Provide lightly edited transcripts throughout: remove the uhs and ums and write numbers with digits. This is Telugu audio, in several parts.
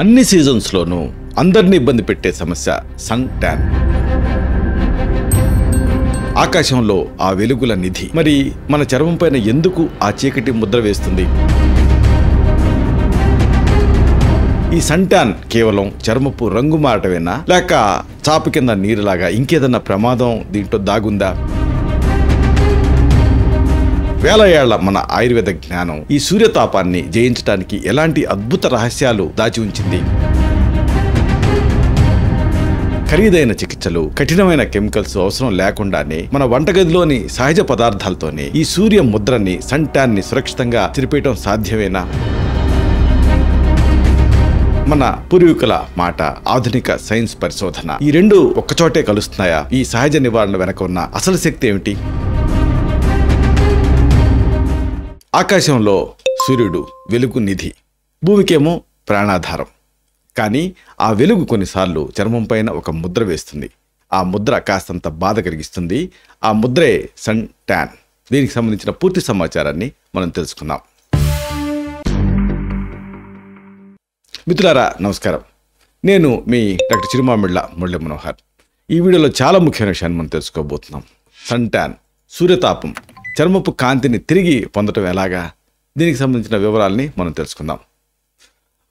అన్ని సీజన్స్లోనూ అందరినీ ఇబ్బంది పెట్టే సమస్య సన్ ట్యాన్. ఆకాశంలో ఆ వెలుగుల నిధి మరి మన చర్మం పైన ఎందుకు ఆ చీకటి ముద్ర వేస్తుంది? ఈ సన్ ట్యాన్ కేవలం చర్మపు రంగు మారటమేనా, లేక చాప కింద నీరులాగా ఇంకేదన్నా ప్రమాదం దీంట్లో దాగుందా? వేల ఏళ్ల మన ఆయుర్వేద జ్ఞానం ఈ సూర్యతాపాన్ని జయించడానికి ఎలాంటి అద్భుత రహస్యాలు దాచి ఉంచింది? ఖరీదైన చికిత్సలు, కఠినమైన కెమికల్స్ అవసరం లేకుండానే మన వంటగదిలోని సహజ పదార్థాలతోనే ఈ సూర్య ముద్రని, సన్ ట్యాన్ ని సురక్షితంగా చెరిపేయటం సాధ్యమేనా? మన పూర్వీకుల మాట, ఆధునిక సైన్స్ పరిశోధన, ఈ రెండు ఒక్కచోటే కలుస్తున్నాయా? ఈ సహజ నివారణ వెనక ఉన్న అసలు శక్తి ఏమిటి? ఆకాశంలో సూర్యుడు వెలుగు నిధి, భూమికేమో ప్రాణాధారం. కానీ ఆ వెలుగు కొన్నిసార్లు చర్మం పైన ఒక ముద్ర వేస్తుంది. ఆ ముద్ర కాస్తంత బాధ కలిగిస్తుంది. ఆ ముద్రే సన్ ట్యాన్. దీనికి సంబంధించిన పూర్తి సమాచారాన్ని మనం తెలుసుకుందాం. మిత్రులారా నమస్కారం, నేను మీ డాక్టర్ చిరుమామిళ్ళ మురళీ మనోహర్. ఈ వీడియోలో చాలా ముఖ్యమైన విషయాన్ని మనం తెలుసుకోబోతున్నాం. సన్ ట్యాన్, సూర్యతాపం, చర్మపు కాంతిని తిరిగి పొందటం ఎలాగా? దీనికి సంబంధించిన వివరాలని మనం తెలుసుకుందాం.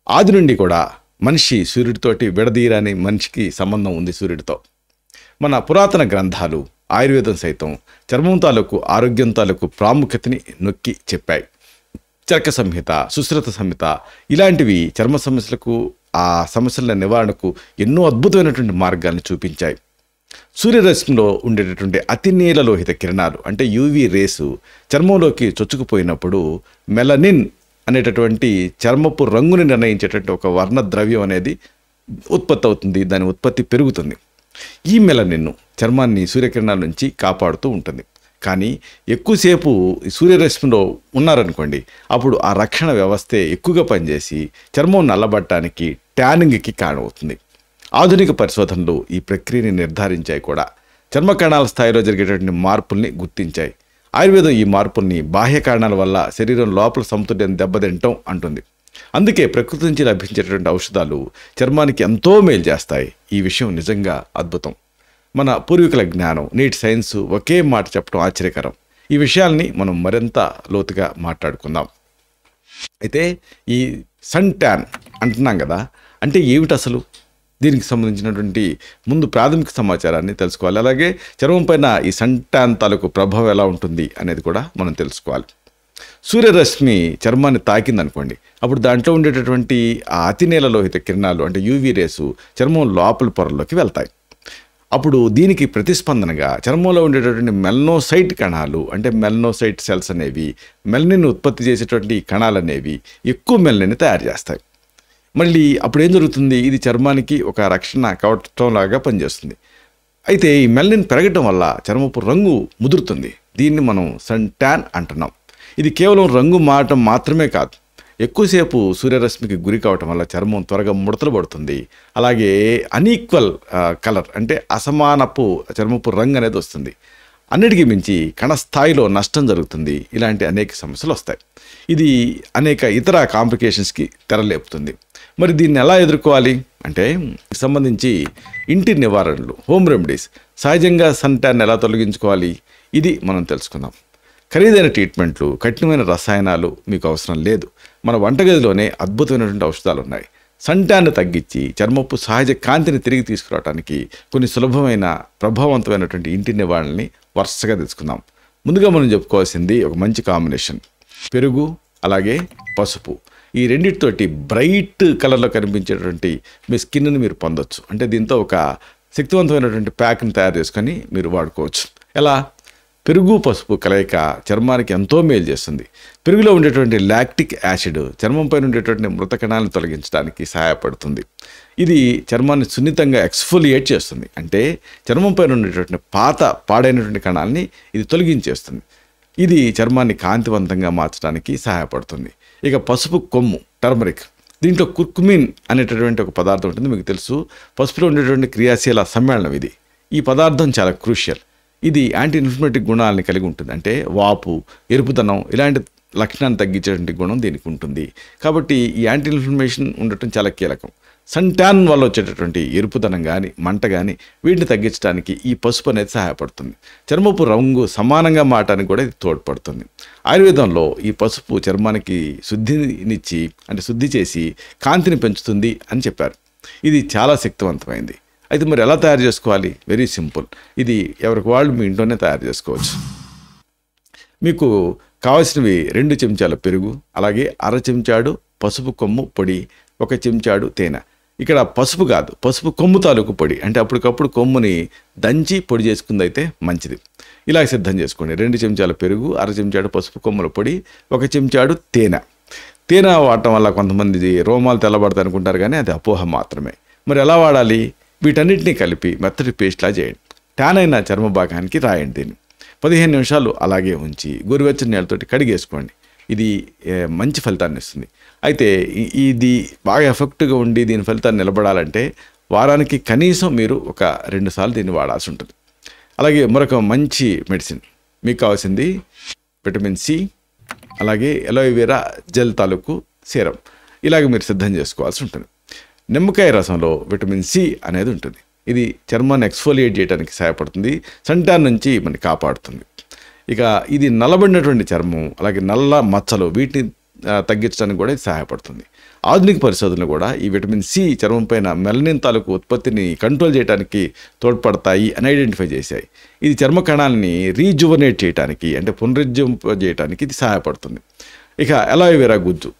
ఆది నుండి కూడా మనిషి సూర్యుడితోటి విడదీయరాని మనిషికి సంబంధం ఉంది సూర్యుడితో. మన పురాతన గ్రంథాలు, ఆయుర్వేదం సైతం చర్మం తాలూకు ఆరోగ్యం తాలూకు ప్రాముఖ్యతని నొక్కి చెప్పాయి. చర్క సంహిత, సుశ్రుత సంహిత ఇలాంటివి చర్మ సమస్యలకు, ఆ సమస్యల నివారణకు ఎన్నో అద్భుతమైనటువంటి మార్గాలను చూపించాయి. సూర్యరశ్మిలో ఉండేటటువంటి అతి నీలలోహిత కిరణాలు అంటే యూవీ రేసు చర్మంలోకి చొచ్చుకుపోయినప్పుడు మెలనిన్ అనేటటువంటి చర్మపు రంగుని నిర్ణయించేటటువంటి ఒక వర్ణ ద్రవ్యం అనేది ఉత్పత్తి అవుతుంది. దాని ఉత్పత్తి పెరుగుతుంది. ఈ మెలనిన్ను చర్మాన్ని సూర్యకిరణాల నుంచి కాపాడుతూ ఉంటుంది. కానీ ఎక్కువసేపు సూర్యరశ్మిలో ఉన్నారనుకోండి, అప్పుడు ఆ రక్షణ వ్యవస్థే ఎక్కువగా పనిచేసి చర్మం నల్లబట్టడానికి, ట్యానింగ్కి కారణమవుతుంది. ఆధునిక పరిశోధనలు ఈ ప్రక్రియని నిర్ధారించాయి కూడా. చర్మ కణాల స్థాయిలో జరిగేటటువంటి మార్పుల్ని గుర్తించాయి. ఆయుర్వేదం ఈ మార్పుల్ని బాహ్య కారణాల వల్ల శరీరం లోపల సమతుల్యాన్ని దెబ్బతింటం అంటుంది. అందుకే ప్రకృతి నుంచి లభించేటటువంటి ఔషధాలు చర్మానికి ఎంతో మేలు చేస్తాయి. ఈ విషయం నిజంగా అద్భుతం. మన పూర్వీకుల జ్ఞానం, నేటి సైన్స్ ఒకే మాట చెప్పడం ఆశ్చర్యకరం. ఈ విషయాల్ని మనం మరింత లోతుగా మాట్లాడుకుందాం. అయితే ఈ సన్ ట్యాన్ అంటున్నాం కదా, అంటే ఏమిటి అసలు? దీనికి సంబంధించినటువంటి ముందు ప్రాథమిక సమాచారాన్ని తెలుసుకోవాలి. అలాగే చర్మం పైన ఈ సన్ ట్యాన్ తాలూకు ప్రభావం ఎలా ఉంటుంది అనేది కూడా మనం తెలుసుకోవాలి. సూర్యరశ్మి చర్మాన్ని తాకిందనుకోండి, అప్పుడు దాంట్లో ఉండేటటువంటి ఆ అతి నీలలోహిత కిరణాలు అంటే యూవీ రేసు చర్మం లోపల పొరల్లోకి వెళ్తాయి. అప్పుడు దీనికి ప్రతిస్పందనగా చర్మంలో ఉండేటటువంటి మెలనోసైట్ కణాలు అంటే మెలనోసైట్ సెల్స్ అనేవి మెలనిన్ ఉత్పత్తి చేసేటువంటి కణాలు అనేవి ఎక్కువ మెలనిన్ తయారు చేస్తాయి. మళ్ళీ అప్పుడు ఏం జరుగుతుంది? ఇది చర్మానికి ఒక రక్షణ కవచంలాగా పనిచేస్తుంది. అయితే ఈ మెలనిన్ పెరగటం వల్ల చర్మపు రంగు ముదురుతుంది. దీన్ని మనం సన్ ట్యాన్ అంటున్నాం. ఇది కేవలం రంగు మారటం మాత్రమే కాదు, ఎక్కువసేపు సూర్యరశ్మికి గురి కావటం వల్ల చర్మం త్వరగా ముడతలు పడుతుంది. అలాగే అన్ఈక్వల్ కలర్ అంటే అసమానపు చర్మపు రంగు అనేది వస్తుంది. అన్నిటికీ మించి కణస్థాయిలో నష్టం జరుగుతుంది. ఇలాంటి అనేక సమస్యలు వస్తాయి. ఇది అనేక ఇతర కాంప్లికేషన్స్కి తెరలేపుతుంది. మరి దీన్ని ఎలా ఎదుర్కోవాలి అంటే సంబంధించి ఇంటి నివారణలు, హోమ్ రెమెడీస్, సహజంగా సన్ ట్యాన్ ఎలా తొలగించుకోవాలి ఇది మనం తెలుసుకుందాం. ఖరీదైన ట్రీట్మెంట్లు, కఠినమైన రసాయనాలు మీకు అవసరం లేదు. మన వంటగదిలోనే అద్భుతమైనటువంటి ఔషధాలు ఉన్నాయి. సన్ ట్యాన్ తగ్గించి చర్మపు సహజ కాంతిని తిరిగి తీసుకురావడానికి కొన్ని సులభమైన, ప్రభావవంతమైనటువంటి ఇంటి నివారణల్ని వరుసగా తెలుసుకుందాం. ముందుగా మనం చెప్పుకోవాల్సింది ఒక మంచి కాంబినేషన్ పెరుగు, అలాగే పసుపు. ఈ రెండింటితోటి బ్రైట్ కలర్లో కనిపించేటువంటి మీ స్కిన్ని మీరు పొందొచ్చు. అంటే దీంతో ఒక శక్తివంతమైనటువంటి ప్యాక్ని తయారు చేసుకొని మీరు వాడుకోవచ్చు. ఎలా? పెరుగు, పసుపు కలయిక చర్మానికి ఎంతో మేలు చేస్తుంది. పెరుగులో ఉండేటువంటి లాక్టిక్ యాసిడ్ చర్మం పైన ఉండేటువంటి మృత కణాలను తొలగించడానికి సహాయపడుతుంది. ఇది చర్మాన్ని సున్నితంగా ఎక్స్ఫోలియేట్ చేస్తుంది. అంటే చర్మం పైన ఉండేటువంటి పాడైనటువంటి కణాలని ఇది తొలగించేస్తుంది. ఇది చర్మాన్ని కాంతివంతంగా మార్చడానికి సహాయపడుతుంది. ఇక పసుపు కొమ్ము, టర్మరిక్, దీంట్లో కుర్కుమిన్ అనేటటువంటి ఒక పదార్థం ఉంటుంది. మీకు తెలుసు, పసుపులో ఉండేటువంటి క్రియాశీల సమ్మేళనం ఇది. ఈ పదార్థం చాలా క్రూషియల్. ఇది యాంటీ ఇన్ఫ్లమేటరీ గుణాలని కలిగి ఉంటుంది. అంటే వాపు, ఎరుపుదనం ఇలాంటి లక్షణాన్ని తగ్గించేటువంటి గుణం దీనికి ఉంటుంది. కాబట్టి ఈ యాంటీ ఇన్ఫ్లమేషన్ ఉండటం చాలా కీలకం. సన్ ట్యాన్ వల్ల వచ్చేటటువంటి ఎరుపుదనం కానీ మంట కానీ వీటిని తగ్గించడానికి ఈ పసుపు అనేది సహాయపడుతుంది. చర్మపు రంగు సమానంగా మారటానికి కూడా ఇది తోడ్పడుతుంది. ఆయుర్వేదంలో ఈ పసుపు చర్మానికి శుద్ధినిచ్చి అంటే శుద్ధి చేసి కాంతిని పెంచుతుంది అని చెప్పారు. ఇది చాలా శక్తివంతమైంది. అయితే మరి ఎలా తయారు చేసుకోవాలి? Very simple. ఇది ఎవరికి వాళ్ళు మీ ఇంట్లోనే తయారు చేసుకోవచ్చు. మీకు కావాల్సినవి 2 చెంచాల పెరుగు, అలాగే అర చెంచాడు పసుపు కొమ్ము పొడి, 1 చెంచాడు తేనె. ఇక్కడ పసుపు కాదు, పసుపు కొమ్ము తాలూకు పొడి, అంటే అప్పటికప్పుడు కొమ్ముని దంచి పొడి చేసుకుందైతే మంచిది. ఇలా సిద్ధం చేసుకోండి. 2 చెంచాల పెరుగు, అర చెంచాడు పసుపు కొమ్ముల పొడి, 1 చెంచాడు తేనె. తేనె వాడటం వల్ల కొంతమంది రోమాలు తెల్లబడతాయి అనుకుంటారు, కానీ అది అపోహ మాత్రమే. మరి ఎలా వాడాలి? వీటన్నిటినీ కలిపి మెత్తటి పేస్ట్లా చేయండి. ట్యాన్ అయిన చర్మ భాగానికి రాయండి. దీన్ని 15 నిమిషాలు అలాగే ఉంచి గోరువెచ్చని నీళ్ళతోటి కడిగేసుకోండి. ఇది మంచి ఫలితాన్ని ఇస్తుంది. అయితే ఇది బాగా ఎఫెక్ట్గా ఉండి దీని ఫలితాన్ని నిలబడాలంటే వారానికి కనీసం మీరు ఒక 2 సార్లు దీన్ని వాడాల్సి ఉంటుంది. అలాగే మరొక మంచి మెడిసిన్ మీకు కావాల్సింది విటమిన్ సి, అలాగే ఎలోవెరా జెల్ తాలూకు సీరం. ఇలాగ మీరు సిద్ధం చేసుకోవాల్సి ఉంటుంది. నిమ్మకాయ రసంలో విటమిన్ సి అనేది ఉంటుంది. ఇది చర్మాన్ని ఎక్స్ఫోలియేట్ చేయడానికి సహాయపడుతుంది, సన్ ట్యాన్ నుంచి మనని కాపాడుతుంది. ఇక ఇది నల్లబడినటువంటి చర్మం, అలాగే నల్ల మచ్చలు వీటిని తగ్గించడానికి కూడా ఇది సహాయపడుతుంది. ఆధునిక పరిశోధనలు కూడా ఈ విటమిన్ సి చర్మం పైన మెలనిన్ తాలూకు ఉత్పత్తిని కంట్రోల్ చేయడానికి తోడ్పడతాయి అని ఐడెంటిఫై చేశాయి. ఇది చర్మ కణాలని రీజువనేట్ చేయడానికి అంటే పునరుజ్జీవింపజేయడానికి ఇది సహాయపడుతుంది. ఇక ఎలోవెరా గుజ్జు,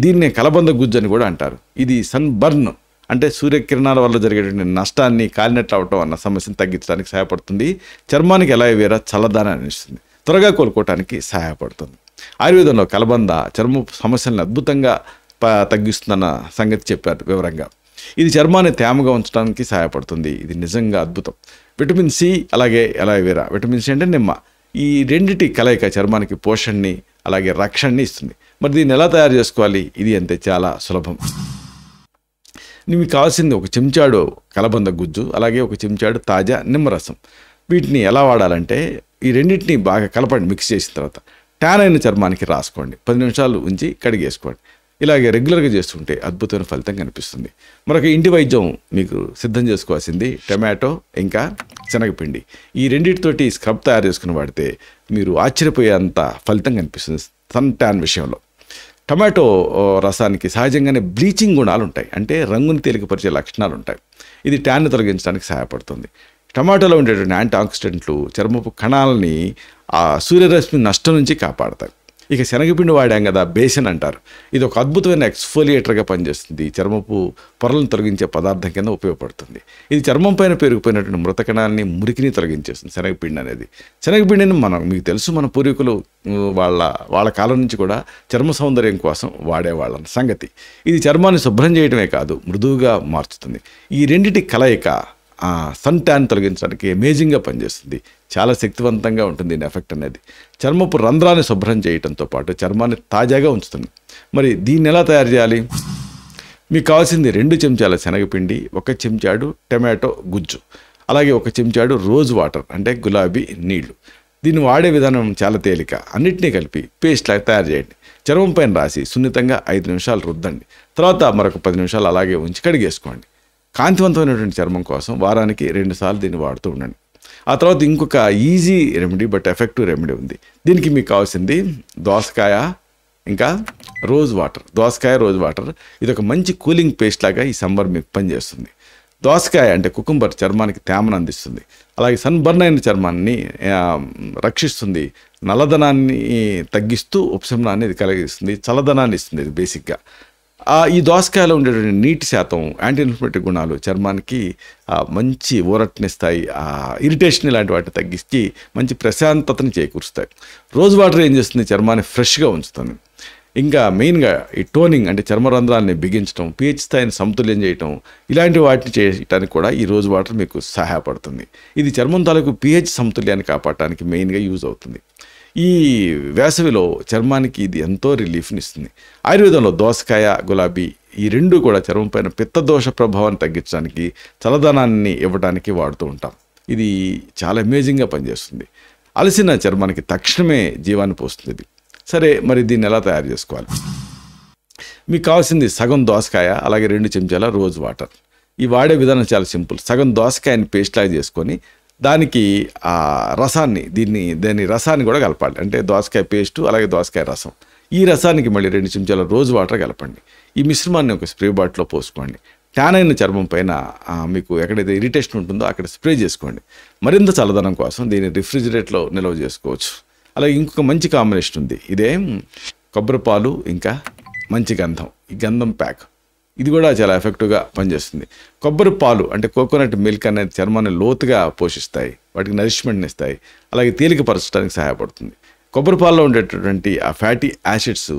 దీన్నే కలబంద గుజ్జు అని కూడా అంటారు. ఇది సన్ బర్న్ అంటే సూర్యకిరణాల వల్ల జరిగేటువంటి నష్టాన్ని కాలినట్లు అవటం అన్న సమస్యను తగ్గించడానికి సహాయపడుతుంది. చర్మానికి ఎలోవెరా చల్లదనాన్ని ఇస్తుంది, త్వరగా కోలుకోవటానికి సహాయపడుతుంది. ఆయుర్వేదంలో కలబంద చర్మ సమస్యలను అద్భుతంగా తగ్గిస్తుందన్న సంగతి చెప్పారు వివరంగా. ఇది చర్మాన్ని తేమగా ఉంచడానికి సహాయపడుతుంది. ఇది నిజంగా అద్భుతం. విటమిన్ సి అలాగే ఎలోవెరా, విటమిన్ సి అంటే నిమ్మ, ఈ రెండిటి కలయిక చర్మానికి పోషణని అలాగే రక్షణని ఇస్తుంది. మరి దీన్ని ఎలా తయారు చేసుకోవాలి? ఇది అంతే చాలా సులభం. మీకు కావాల్సింది 1 చెంచాడు కలబంద గుజ్జు, అలాగే 1 చెంచాడు తాజా నిమ్మరసం. వీటిని ఎలా వాడాలంటే ఈ రెండింటిని బాగా కలపండి. మిక్స్ చేసిన తర్వాత ట్యాన్ అయిన చర్మానికి రాసుకోండి. 10 నిమిషాలు ఉంచి కడిగేసుకోండి. ఇలాగే రెగ్యులర్గా చేస్తుంటే అద్భుతమైన ఫలితం కనిపిస్తుంది. మరొక ఇంటి వైద్యం మీకు సిద్ధం చేసుకోవాల్సింది టమాటో ఇంకా శనగపిండి. ఈ రెండింటితోటి స్క్రబ్ తయారు చేసుకుని వాడితే మీరు ఆశ్చర్యపోయేంత ఫలితం కనిపిస్తుంది సన్ ట్యాన్ విషయంలో. టమాటో రసానికి సహజంగానే బ్లీచింగ్ గుణాలు ఉంటాయి, అంటే రంగుని తేలికపరిచే లక్షణాలు ఉంటాయి. ఇది ట్యాన్ని తొలగించడానికి సహాయపడుతుంది. టమాటోలో ఉండేటువంటి యాంటీ ఆక్సిడెంట్లు చర్మపు కణాలని ఆ సూర్యరశ్మి నష్టం నుంచి కాపాడతాయి. ఇక శనగపిండి వాడాం కదా, బేసన్ అంటారు. ఇది ఒక అద్భుతమైన ఎక్స్ఫోలియేటర్గా పనిచేస్తుంది. చర్మపు పొరలను తొలగించే పదార్థం కింద ఉపయోగపడుతుంది. ఇది చర్మం పైన పెరిగిపోయినటువంటి మృత కణాలని మురికిని తొలగించేస్తుంది శనగపిండి అనేది. శనగపిండిని మీకు తెలుసు, మన పూర్వీకులు వాళ్ళ కాలం నుంచి కూడా చర్మ సౌందర్యం కోసం వాడేవాళ్ళ సంగతి. ఇది చర్మాన్ని శుభ్రం చేయడమే కాదు, మృదువుగా మార్చుతుంది. ఈ రెండిటి కలయిక సన్ ట్యాన్ తొలగించడానికి అమేజింగ్గా పనిచేస్తుంది. చాలా శక్తివంతంగా ఉంటుంది దీని ఎఫెక్ట్ అనేది. చర్మపు రంధ్రాన్ని శుభ్రం చేయడంతో పాటు చర్మాన్ని తాజాగా ఉంచుతుంది. మరి దీన్ని ఎలా తయారు చేయాలి? మీకు కావాల్సింది 2 చెంచాల శనగపిండి, 1 చెంచాడు టమాటో గుజ్జు, అలాగే 1 చెంచాడు రోజ్ వాటర్ అంటే గులాబీ నీళ్లు. దీన్ని వాడే విధానం చాలా తేలిక. అన్నిటినీ కలిపి పేస్ట్ లాగా తయారు చేయండి. చర్మం పైన రాసి సున్నితంగా 5 నిమిషాలు రుద్దండి. తర్వాత మరొక 10 నిమిషాలు అలాగే ఉంచి కడిగేసుకోండి. కాంతివంతమైనటువంటి చర్మం కోసం వారానికి 2 సార్లు దీన్ని వాడుతూ ఉండండి. ఆ తర్వాత ఇంకొక easy remedy but effective remedy ఉంది. దీనికి మీకు కావాల్సింది దోసకాయ ఇంకా రోజ్ వాటర్. దోసకాయ రోజ్ వాటర్ ఇది ఒక మంచి కూలింగ్ పేస్ట్ లాగా ఈ సమ్మర్ మీకు పనిచేస్తుంది. దోసకాయ అంటే కుకుంబర్ చర్మానికి తేమను అందిస్తుంది, అలాగే సన్ బర్న్ అయిన చర్మాన్ని రక్షిస్తుంది, నల్లదనాన్ని తగ్గిస్తూ ఉపశమనాన్ని ఇది కలిగిస్తుంది, చల్లదనాన్ని ఇస్తుంది. ఇది బేసిక్గా ఈ దోసకాయలో ఉండేటువంటి నీటి శాతం, యాంటీ ఇన్ఫ్లమేటరీ గుణాలు చర్మానికి మంచి ఊరటనిస్తాయి, ఇరిటేషన్ ఇలాంటి వాటిని తగ్గించి మంచి ప్రశాంతతని చేకూరుస్తాయి. రోజ్ వాటర్ ఏం చేస్తుంది? చర్మాన్ని ఫ్రెష్గా ఉంచుతుంది. ఇంకా మెయిన్గా ఈ టోనింగ్ అంటే చర్మరంధ్రాలని బిగించడం, pH స్థాయిని సమతుల్యం చేయటం, ఇలాంటి వాటిని చేయడానికి కూడా ఈ రోజ్ వాటర్ మీకు సహాయపడుతుంది. ఇది చర్మం తాలూకు pH సమతుల్యాన్ని కాపాడటానికి మెయిన్గా యూజ్ అవుతుంది. ఈ వేసవిలో చర్మానికి ఇది ఎంతో రిలీఫ్ని ఇస్తుంది. ఆయుర్వేదంలో దోసకాయ, గులాబీ ఈ రెండు కూడా చర్మం పైన పిత్తదోష ప్రభావాన్ని తగ్గించడానికి, చల్లదనాన్ని ఇవ్వడానికి వాడుతూ ఉంటాం. ఇది చాలా అమేజింగ్గా పనిచేస్తుంది. అలసిన చర్మానికి తక్షణమే జీవాన్ని పోస్తుంది. ఇది సరే, మరి దీన్ని ఎలా తయారు చేసుకోవాలి? మీకు కావాల్సింది సగం దోసకాయ, అలాగే 2 చెంచాల రోజ్ వాటర్. ఈ వాడే విధానం చాలా సింపుల్. సగం దోసకాయని పేస్ట్ లాగా చేసుకొని దానికి ఆ రసాన్ని దాని రసాన్ని కూడా కలపాలి. అంటే దోసకాయ పేస్టు అలాగే దోసకాయ రసం. ఈ రసానికి మళ్ళీ 2 చెంచాల రోజ్ వాటర్ కలపండి. ఈ మిశ్రమాన్ని ఒక స్ప్రే బాటిల్లో పోసుకోండి. ట్యాన్ అయిన చర్మం పైన మీకు ఎక్కడైతే ఇరిటేషన్ ఉంటుందో అక్కడ స్ప్రే చేసుకోండి. మరింత చల్లదనం కోసం దీన్ని రిఫ్రిజిరేట్లో నిల్వ చేసుకోవచ్చు. అలాగే ఇంకొక మంచి కాంబినేషన్ ఉంది. ఇదే కొబ్బరి పాలు ఇంకా మంచి గంధం. ఈ గంధం ప్యాక్ ఇది కూడా చాలా ఎఫెక్టివ్గా పనిచేస్తుంది. కొబ్బరి పాలు అంటే కోకోనట్ మిల్క్ అనేది చర్మాన్ని లోతుగా పోషిస్తాయి, వాటికి నరిష్మెంట్ని ఇస్తాయి, అలాగే తేలికపరచడానికి సహాయపడుతుంది. కొబ్బరి పాలలో ఉండేటటువంటి ఆ ఫ్యాటీ యాసిడ్స్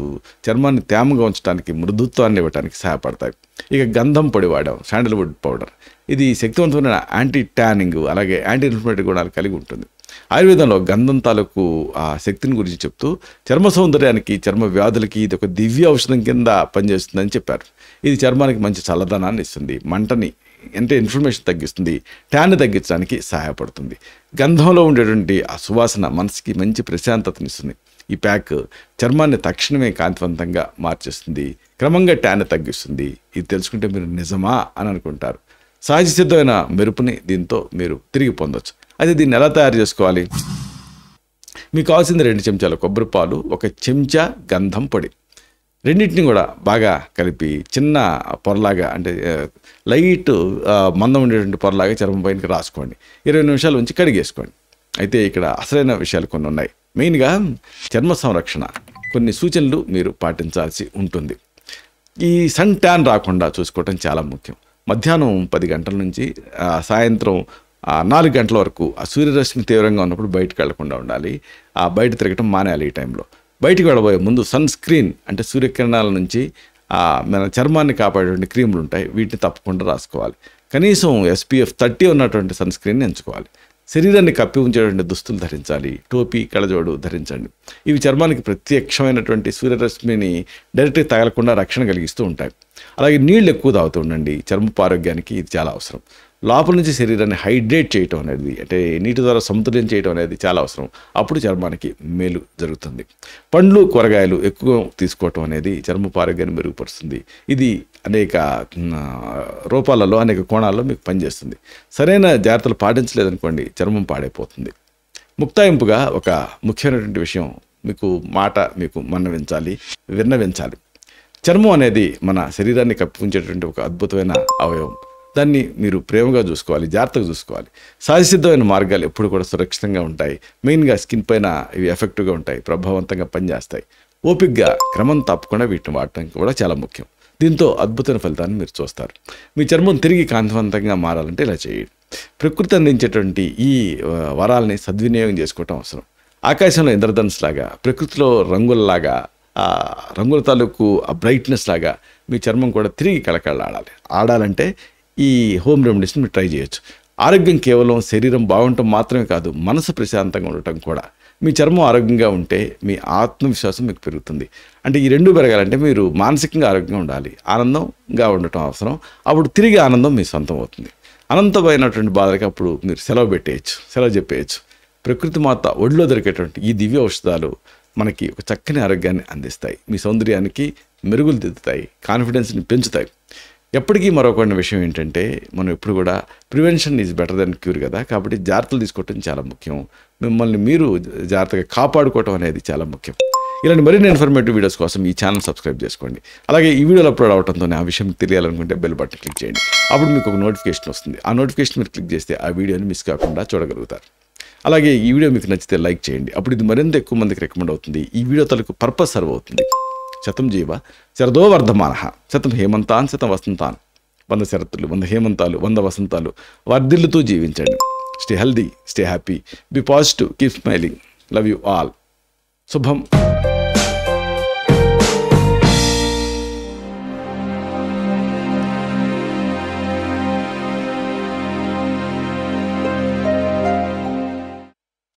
చర్మాన్ని తేమగా ఉంచడానికి, మృదుత్వాన్ని ఇవ్వడానికి సహాయపడతాయి. ఇక గంధం పొడి వాడాం, శాండల్వుడ్ పౌడర్. ఇది శక్తివంతమైన యాంటీ ట్యానింగ్ అలాగే యాంటీ ఇన్ఫ్లమేటరీ గుణాలు కలిగి ఉంటుంది. ఆయుర్వేదంలో గంధం తాలూకు ఆ శక్తిని గురించి చెప్తూ చర్మ సౌందర్యానికి, చర్మ వ్యాధులకి ఇది ఒక దివ్య ఔషధం కింద పనిచేస్తుందని చెప్పారు. ఇది చర్మానికి మంచి చల్లదనాన్ని ఇస్తుంది, మంటని అంటే ఇన్ఫ్లమేషన్ తగ్గిస్తుంది, ట్యాన్ తగ్గించడానికి సహాయపడుతుంది. గంధంలో ఉండేటువంటి ఆ సువాసన మనసుకి మంచి ప్రశాంతతనిస్తుంది. ఈ ప్యాక్ చర్మాన్ని తక్షణమే కాంతివంతంగా మార్చేస్తుంది, క్రమంగా ట్యాన్ తగ్గిస్తుంది. ఇది తెలుసుకుంటే మీరు నిజమా అని అనుకుంటారు. సహజ సిద్ధమైన మెరుపుని దీంతో మీరు తిరిగి పొందొచ్చు. అయితే దీన్ని ఎలా తయారు చేసుకోవాలి? మీకు కావాల్సింది 2 చెంచాల కొబ్బరి పాలు, 1 చెంచా గంధం పొడి. రెండింటిని కూడా బాగా కలిపి చిన్న పొరలాగా అంటే లైట్ మందం ఉండేటువంటి పొరలాగా చర్మం పైనకి రాసుకోండి. 20 నిమిషాలు ఉంచి కడిగేసుకోండి. అయితే ఇక్కడ అసలైన విషయాలు కొన్ని ఉన్నాయి. మెయిన్గా చర్మ సంరక్షణ కొన్ని సూచనలు మీరు పాటించాల్సి ఉంటుంది. ఈ సన్ ట్యాన్ రాకుండా చూసుకోవటం చాలా ముఖ్యం. మధ్యాహ్నం 10 గంటల నుంచి సాయంత్రం 4 గంటల వరకు ఆ సూర్యరశ్మి తీవ్రంగా ఉన్నప్పుడు బయటకు వెళ్లకుండా ఉండాలి. బయట తిరగటం మానేయాలి. ఈ టైంలో బయటికి వెళ్ళబోయే ముందు సన్ స్క్రీన్ అంటే సూర్యకిరణాల నుంచి మన చర్మాన్ని కాపాడేటువంటి క్రీములు ఉంటాయి, వీటిని తప్పకుండా రాసుకోవాలి. కనీసం SPF 30 ఉన్నటువంటి సన్ స్క్రీన్ని ఎంచుకోవాలి. శరీరాన్ని కప్పి ఉంచేటువంటి దుస్తులు ధరించాలి, టోపీ, కళ్ళజోడు ధరించండి. ఇవి చర్మానికి ప్రత్యక్షమైనటువంటి సూర్యరశ్మిని డైరెక్ట్గా తగలకుండా రక్షణ కలిగిస్తూ ఉంటాయి. అలాగే నీళ్ళు ఎక్కువ తాగుతూ ఉండండి. చర్మపు ఆరోగ్యానికి ఇది చాలా అవసరం. లోపల నుంచి శరీరాన్ని హైడ్రేట్ చేయటం అనేది అంటే నీటి ద్వారా సమతుల్యం చేయడం అనేది చాలా అవసరం. అప్పుడు చర్మానికి మేలు జరుగుతుంది. పండ్లు, కూరగాయలు ఎక్కువ తీసుకోవటం అనేది చర్మపు ఆరోగ్యాన్ని మెరుగుపరుస్తుంది. ఇది అనేక రూపాలలో, అనేక కోణాల్లో మీకు పనిచేస్తుంది. సరైన జాగ్రత్తలు పాటించలేదనుకోండి, చర్మం పాడైపోతుంది. ముక్తాయింపుగా ఒక ముఖ్యమైనటువంటి విషయం మీకు విన్నవించాలి. చర్మం అనేది మన శరీరాన్ని కప్పి ఉంచేటువంటి ఒక అద్భుతమైన అవయవం. దాన్ని మీరు ప్రేమగా చూసుకోవాలి, జాగ్రత్తగా చూసుకోవాలి. సహజసిద్ధమైన మార్గాలు ఎప్పుడు కూడా సురక్షితంగా ఉంటాయి. మెయిన్గా స్కిన్ పైన ఇవి ఎఫెక్టివ్గా ఉంటాయి, ప్రభావవంతంగా పనిచేస్తాయి. ఓపికగా క్రమం తప్పకుండా వీటిని వాడటం కూడా చాలా ముఖ్యం. దీంతో అద్భుతమైన ఫలితాన్ని మీరు చూస్తారు. మీ చర్మం తిరిగి కాంతివంతంగా మారాలంటే ఇలా చేయండి. ప్రకృతి అందించేటువంటి ఈ వరాలని సద్వినియోగం చేసుకోవటం అవసరం. ఆకాశంలో ఇంద్రధనుస్ లాగా, ప్రకృతిలో రంగులలాగా, రంగుల తాలూకు ఆ బ్రైట్నెస్ లాగా మీ చర్మం కూడా తిరిగి ఆడాలంటే ఈ హోమ్ రెమెడీస్ని మీరు ట్రై చేయొచ్చు. ఆరోగ్యం కేవలం శరీరం బాగుండటం మాత్రమే కాదు, మనసు ప్రశాంతంగా ఉండటం కూడా. మీ చర్మం ఆరోగ్యంగా ఉంటే మీ ఆత్మవిశ్వాసం మీకు పెరుగుతుంది. అంటే ఈ రెండు పెరగాలంటే మీరు మానసికంగా ఆరోగ్యంగా ఉండాలి, ఆనందంగా ఉండటం అవసరం. అప్పుడు తిరిగి ఆనందం మీ సొంతం అవుతుంది. అనంతమైనటువంటి బాధలకి అప్పుడు మీరు సెలవు చెప్పేయచ్చు. ప్రకృతి మాత ఒడిలో దొరికేటువంటి ఈ దివ్య ఔషధాలు మనకి ఒక చక్కని ఆరోగ్యాన్ని అందిస్తాయి, మీ సౌందర్యానికి మెరుగులు దిద్దుతాయి, కాన్ఫిడెన్స్ని పెంచుతాయి. ఎప్పటికీ మరొక విషయం ఏంటంటే, మనం ఎప్పుడు కూడా prevention is better than cure కదా. కాబట్టి జాగ్రత్తలు తీసుకోవటం చాలా ముఖ్యం. మిమ్మల్ని మీరు జాగ్రత్తగా కాపాడుకోవటం అనేది చాలా ముఖ్యం. ఇలాంటి మరిన్ని ఇన్ఫర్మేటివ్ వీడియోస్ కోసం ఈ ఛానల్ సబ్స్క్రైబ్ చేసుకోండి. అలాగే ఈ వీడియోలు అప్లోడ్ అవడంతో ఆ విషయం తెలియాలనుకుంటే బెల్ బటన్ క్లిక్ చేయండి. అప్పుడు మీకు ఒక నోటిఫికేషన్ వస్తుంది. ఆ నోటిఫికేషన్ మీరు క్లిక్ చేస్తే ఆ వీడియోని మిస్ కాకుండా చూడగలుగుతారు. అలాగే ఈ వీడియో మీకు నచ్చితే లైక్ చేయండి. అప్పుడు ఇది మరింత ఎక్కువ మందికి రికమెండ్ అవుతుంది. ఈ వీడియో తలకు పర్పస్ సర్వ్ అవుతుంది. శతం జీవ శరదో వర్ధమానః, శతం హేమంతాన్ శతం వసంతాన్. 100 శరత్తులు, 100 హేమంతాలు, 100 వసంతాలు వర్ధిల్లుతూ జీవించండి. Stay healthy, stay happy, be positive, keep smiling. Love you all. శుభం.